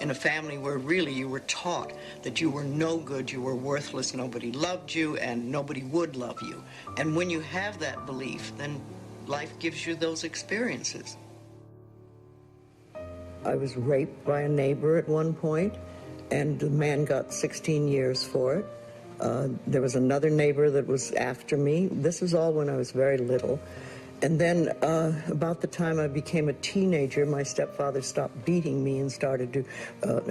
In a family where really you were taught that you were no good, you were worthless, nobody loved you, and nobody would love you. And when you have that belief, then life gives you those experiences. I was raped by a neighbor at one point, and the man got 16 years for it. There was another neighbor that was after me. This was all when I was very little. And then about the time I became a teenager, my stepfather stopped beating me and started to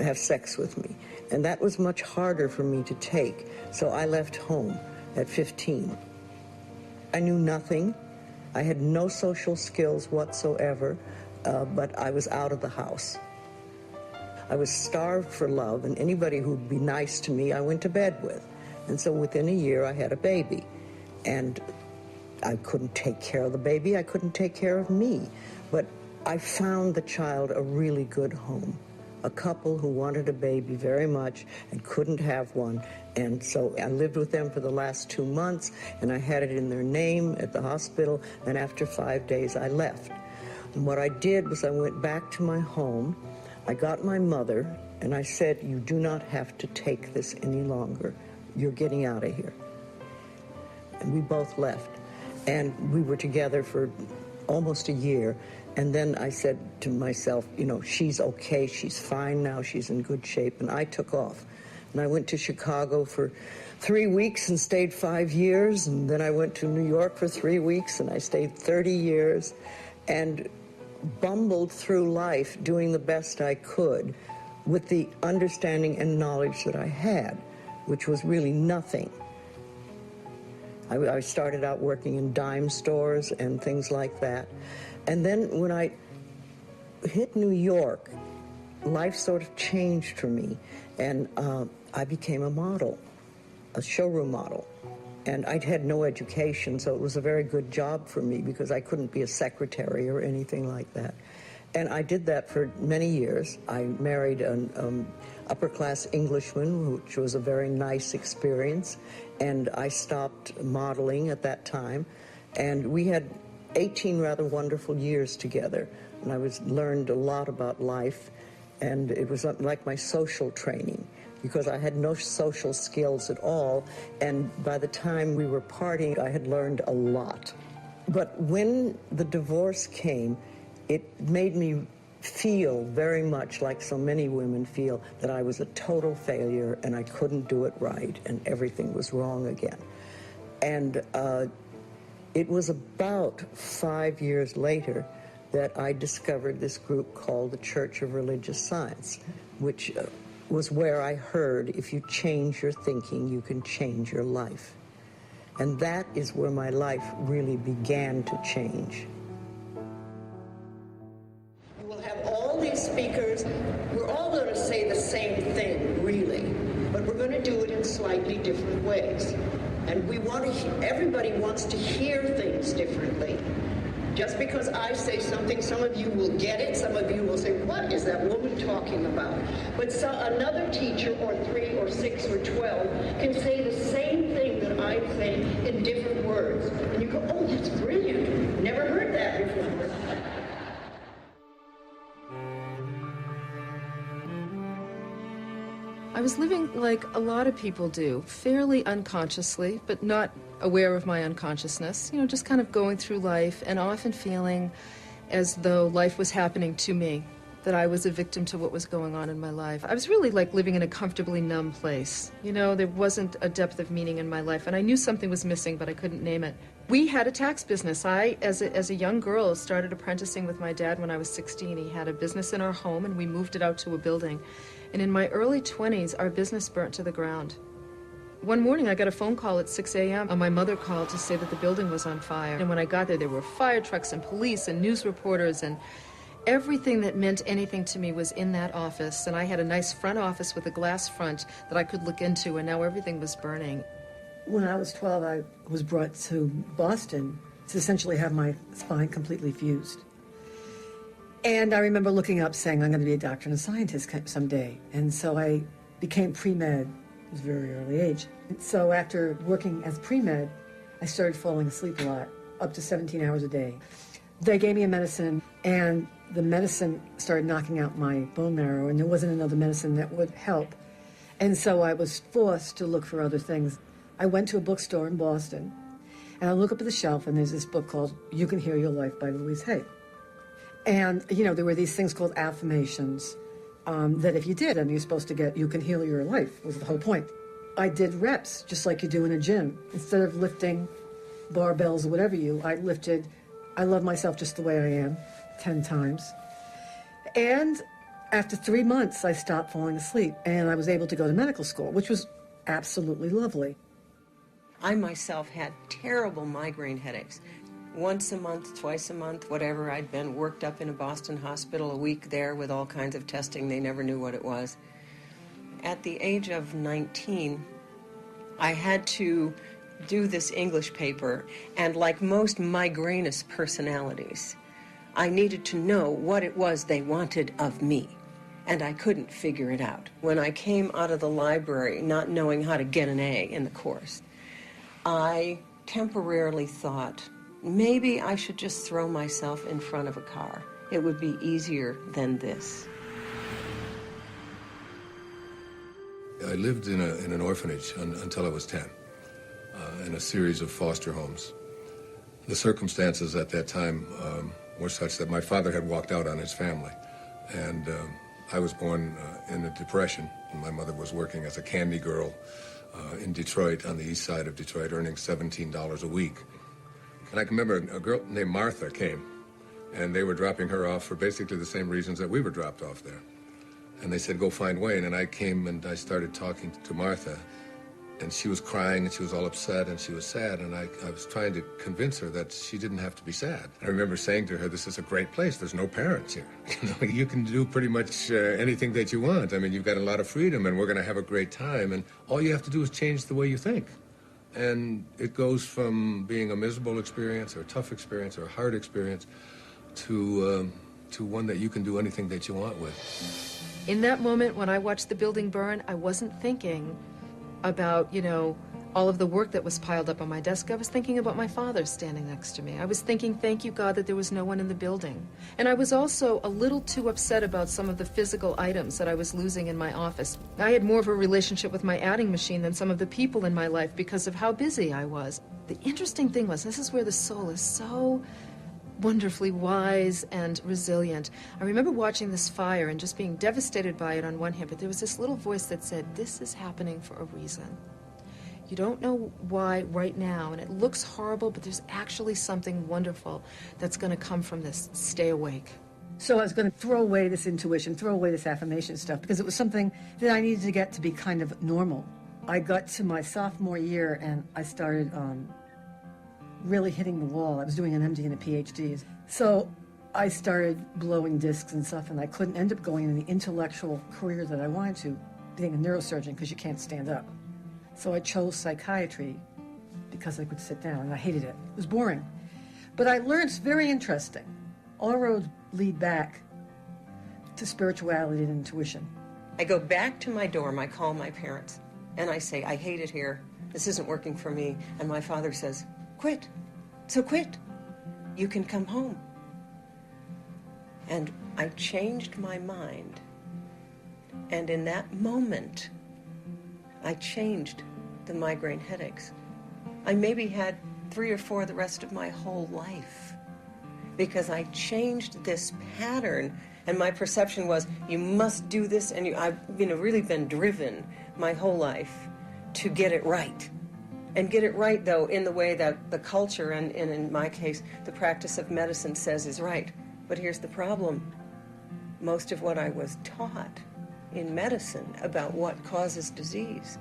have sex with me. And that was much harder for me to take. So I left home at 15. I knew nothing. I had no social skills whatsoever, but I was out of the house. I was starved for love, and anybody who'd be nice to me, I went to bed with. And so within a year, I had a baby. And I couldn't take care of the baby. I couldn't take care of me. But I found the child a really good home. A couple who wanted a baby very much and couldn't have one. And so I lived with them for the last 2 months, and I had it in their name at the hospital, and after 5 days I left. And what I did was I went back to my home. I got my mother, and I said, "You do not have to take this any longer. You're getting out of here." And we both left. And we were together for almost a year. And then I said to myself, you know, she's okay, she's fine now, she's in good shape. And I took off. And I went to Chicago for 3 weeks and stayed 5 years. And then I went to New York for 3 weeks and I stayed 30 years and bumbled through life doing the best I could with the understanding and knowledge that I had, which was really nothing. I started out working in dime stores and things like that. And then when I hit New York, life sort of changed for me. And I became a model, a showroom model. And I'd had no education, so it was a very good job for me because I couldn't be a secretary or anything like that. And I did that for many years. I married an upper-class Englishman, which was a very nice experience. And I stopped modeling at that time. And we had 18 rather wonderful years together. And I learned a lot about life. And it was like my social training, because I had no social skills at all. And by the time we were partying, I had learned a lot. But when the divorce came, it made me feel very much like so many women feel, that I was a total failure and I couldn't do it right and everything was wrong again. And it was about 5 years later that I discovered this group called the Church of Religious Science, which was where I heard, if you change your thinking, you can change your life. And that is where my life really began to change. You will have all these speakers. We're all going to say the same thing, really, but we're going to do it in slightly different ways. And we want to, everybody wants to hear things differently. Just because I say something, some of you will get it, some of you will say, what is that woman talking about? But another teacher, or 3 or 6 or 12, can say the same thing that I'm saying in different words. And you go, oh, that's brilliant. Never heard that before. I was living like a lot of people do, fairly unconsciously, but not aware of my unconsciousness, you know, just kind of going through life and often feeling as though life was happening to me, that I was a victim to what was going on in my life. I was really like living in a comfortably numb place. You know, there wasn't a depth of meaning in my life, and I knew something was missing, but I couldn't name it. We had a tax business. I, as a young girl, started apprenticing with my dad when I was 16. He had a business in our home, and we moved it out to a building. And in my early 20s, our business burnt to the ground. One morning, I got a phone call at 6 a.m. My mother called to say that the building was on fire. And when I got there were fire trucks and police and news reporters, and everything that meant anything to me was in that office. And I had a nice front office with a glass front that I could look into, and now everything was burning. When I was 12, I was brought to Boston to essentially have my spine completely fused. And I remember looking up saying, I'm going to be a doctor and a scientist someday. And so I became pre-med at a very early age. And so after working as pre-med, I started falling asleep a lot, up to 17 hours a day. They gave me a medicine, and the medicine started knocking out my bone marrow, and there wasn't another medicine that would help. And so I was forced to look for other things. I went to a bookstore in Boston, and I look up at the shelf, and there's this book called You Can Heal Your Life by Louise Hay. And, there were these things called affirmations that if you did, and you're supposed to get, you can heal your life, was the whole point. I did reps, just like you do in a gym. Instead of lifting barbells or whatever I love myself just the way I am, 10 times. And after 3 months, I stopped falling asleep, and I was able to go to medical school, which was absolutely lovely. I myself had terrible migraine headaches. Once a month, twice a month, whatever. I'd been worked up in a Boston hospital, a week there with all kinds of testing. They never knew what it was. At the age of 19, I had to do this English paper, and like most migrainous personalities, I needed to know what it was they wanted of me, and I couldn't figure it out. When I came out of the library not knowing how to get an A in the course, I temporarily thought, maybe I should just throw myself in front of a car. It would be easier than this. I lived in an orphanage until I was 10, in a series of foster homes. The circumstances at that time were such that my father had walked out on his family, and I was born in a depression. My mother was working as a candy girl in Detroit, on the east side of Detroit, earning $17 a week. And I can remember a girl named Martha came, and they were dropping her off for basically the same reasons that we were dropped off there. And they said, go find Wayne. And I came and I started talking to Martha, and she was crying and she was all upset and she was sad. And I was trying to convince her that she didn't have to be sad. I remember saying to her, this is a great place. There's no parents here. You can do pretty much anything that you want. I mean, you've got a lot of freedom, and we're going to have a great time. And all you have to do is change the way you think. And it goes from being a miserable experience or a tough experience or a hard experience to one that you can do anything that you want with. In that moment when I watched the building burn, I wasn't thinking about, all of the work that was piled up on my desk. I was thinking about my father standing next to me. I was thinking, thank you, God, that there was no one in the building. And I was also a little too upset about some of the physical items that I was losing in my office. I had more of a relationship with my adding machine than some of the people in my life because of how busy I was. The interesting thing was, this is where the soul is so wonderfully wise and resilient. I remember watching this fire and just being devastated by it on one hand, but there was this little voice that said, this is happening for a reason. You don't know why right now, and it looks horrible, but there's actually something wonderful that's going to come from this. Stay awake. So I was going to throw away this intuition, throw away this affirmation stuff, because it was something that I needed to get to be kind of normal. I got to my sophomore year, and I started really hitting the wall. I was doing an MD and a PhD. So I started blowing discs and stuff, and I couldn't end up going in the intellectual career that I wanted to, being a neurosurgeon, because you can't stand up. So I chose psychiatry because I could sit down, and I hated it. It was boring. But I learned, it's very interesting. All roads lead back to spirituality and intuition. I go back to my dorm, I call my parents, and I say, I hate it here. This isn't working for me. And my father says, quit. So quit. You can come home. And I changed my mind. And in that moment, I changed the migraine headaches. I maybe had 3 or 4 the rest of my whole life because I changed this pattern, and my perception was, you must do this, and I've really been driven my whole life to get it right. And get it right, though, in the way that the culture, and in my case, the practice of medicine says is right. But here's the problem. Most of what I was taught in medicine about what causes disease